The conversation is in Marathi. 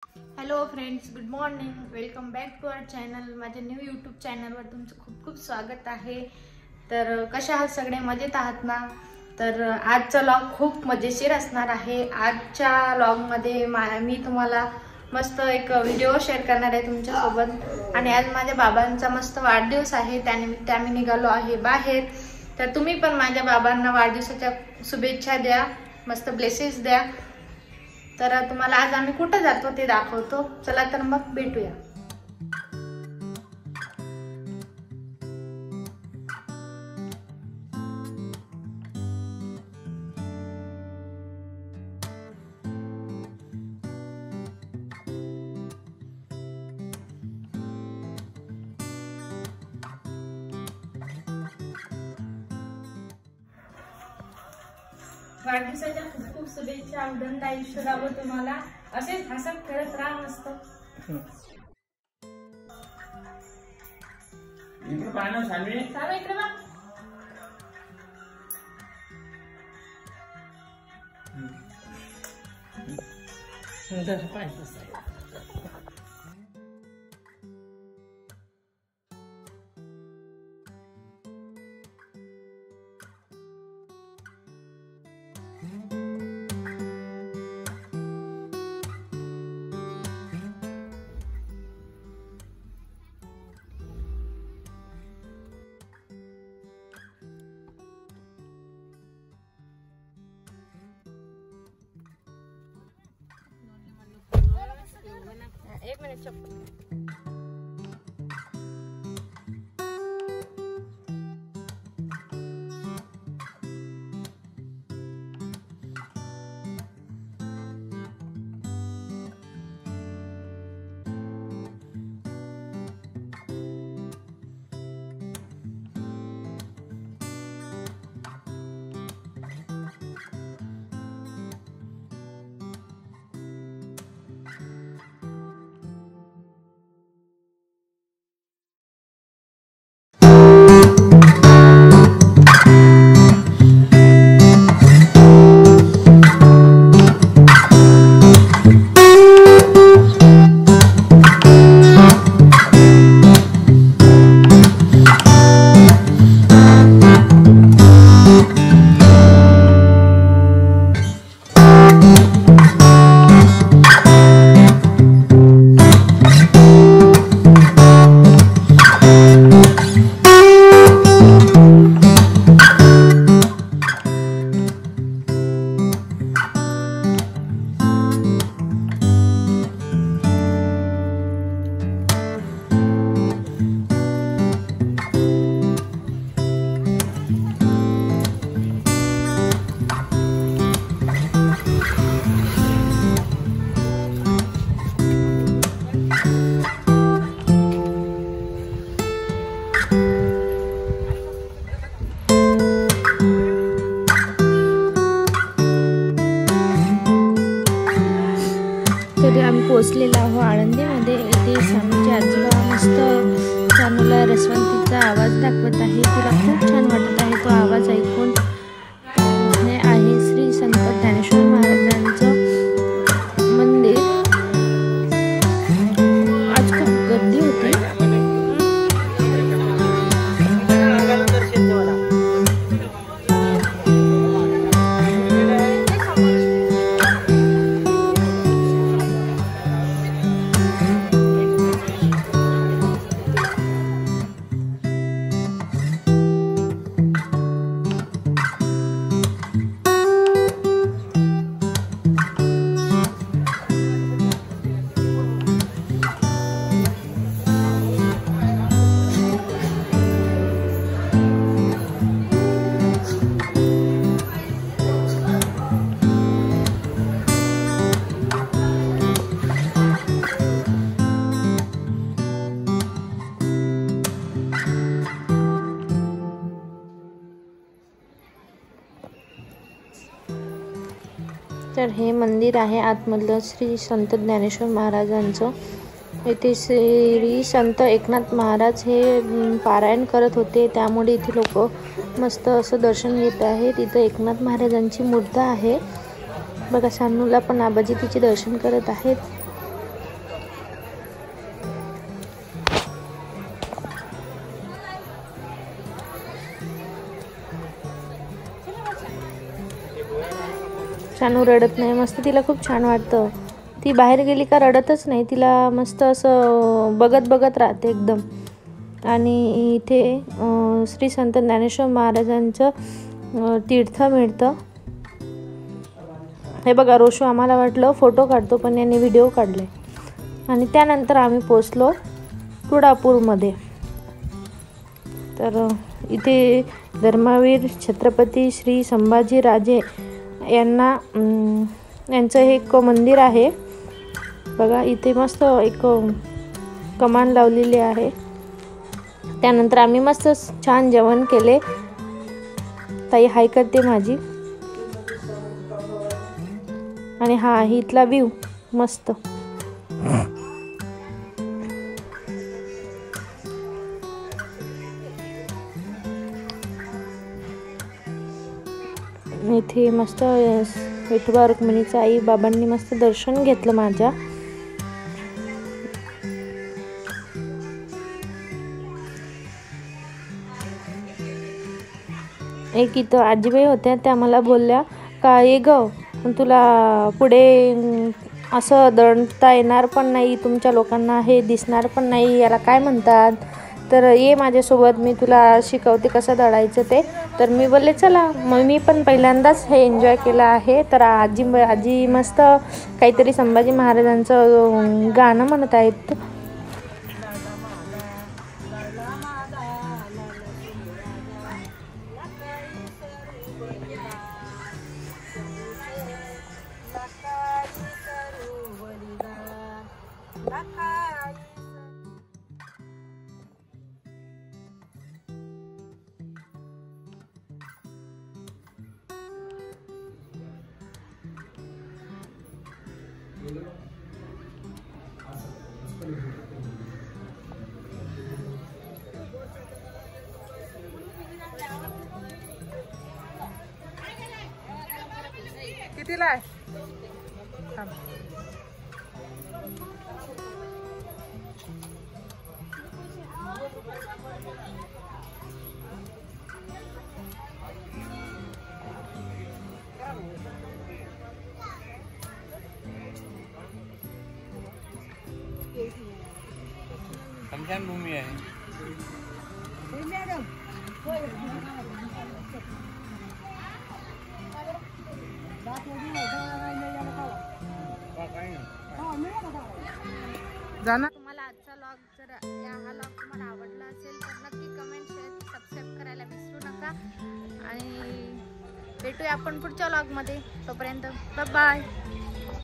Hello friends, good morning. Welcome back to our channel. माझ्या न्यू यूट्यूब चॅनलवर तुमचं खूप खूप स्वागत आहे. तर कशा आहात सगळे? मजेत आहात ना? तर आजचा व्लॉग खूप मजेशीर असणार आहे. आजच्या व्लॉगमध्ये मी तुम्हाला मस्त एक व्हिडिओ शेअर करणार आहे तुमच्यासोबत. आणि आज माझ्या बाबांचा मस्त वाढदिवस आहे, त्यानिमित्त आम्ही निघालो आहे बाहेर. तर तुम्ही पण माझ्या बाबांना वाढदिवसाच्या शुभेच्छा द्या, मस्त ब्लेसेस द्या. तर तुम्हाला आज आम्ही कुठं जातो ते दाखवतो. चला तर मग भेटूया. वाढदिवसाच्या खूप खूप शुभेच्छा. उदंड आयुष्य लाभो तुम्हाला. असेच हसत खेळत राहा मस्त. इकडे पाहणं सानवी, चालू इकडे बघ. एक मिनिट चप्पल. आम्ही पोहोचलेलो आहोत आळंदीमध्ये. इथे सानूची आजोबा मस्त सानूला रसवंतीचा आवाज दाखवत आहे. तिला खूप छान वाटत आहे तो आवाज ऐकून. हे आहे श्री संत ज्ञानेश्वर महाराजांचं मंदिर. आज खूप गर्दी होती. तर हे मंदिर आहे आतमधलं श्री संत ज्ञानेश्वर महाराजांचं. इथे श्री संत एकनाथ महाराज हे पारायण करत होते, त्यामुळे इथे लोक मस्त असं दर्शन घेत आहेत. इथं एकनाथ महाराजांची मूर्ती आहे बघा. सानूला पण आबाजी तिचे दर्शन करत आहेत. शानू रडत नाही, मस्त तिला खूप छान वाटतं. ती बाहेर गेली का रडतच नाही, तिला मस्त असं बघत बघत राहते एकदम. आणि इथे श्री संत ज्ञानेश्वर महाराजांचं तीर्थ मिळतं. हे बघा, रोशू आम्हाला वाटलं फोटो काढतो, पण यांनी व्हिडिओ काढले. आणि त्यानंतर आम्ही पोचलो तुळापूरमध्ये. तर इथे धर्मवीर छत्रपती श्री संभाजीराजे यांचं हे एक मंदिर आहे बघा. इथे मस्त एक कमान लावलेली आहे. त्यानंतर आम्ही मस्त छान जेवण केले. ताई हाय करते माझी. आणि हा आहे इथला व्ह्यू मस्त. इथे मस्त विठोबा रुक्मिणीचं आई बाबांनी मस्त दर्शन घेतलं माझ्या. एक इथं आजीबाई होत्या, त्या मला बोलल्या का ये ग, तुला पुढे असं दळता येणार पण नाही, तुमच्या लोकांना हे दिसणार पण नाही, याला काय म्हणतात, तर ये माझ्यासोबत, मी तुला शिकवते कसं दळायचं ते. तर मी बोलले चला. मग मी पण पहिल्यांदाच हे एन्जॉय केलं आहे. तर आजी मस्त काहीतरी संभाजी महाराजांचं गाणं म्हणत आहेत. कितीला आहे? स्मशानभूमी आहे. तुम्हाला आजचा व्लॉग जर हा व्लॉग तुम्हाला आवडला असेल तर नक्की कमेंट, शेअर, सबस्क्राईब करायला विसरू नका. आणि भेटूया आपण पुढच्या व्लॉगमध्ये. तोपर्यंत बाय बाय.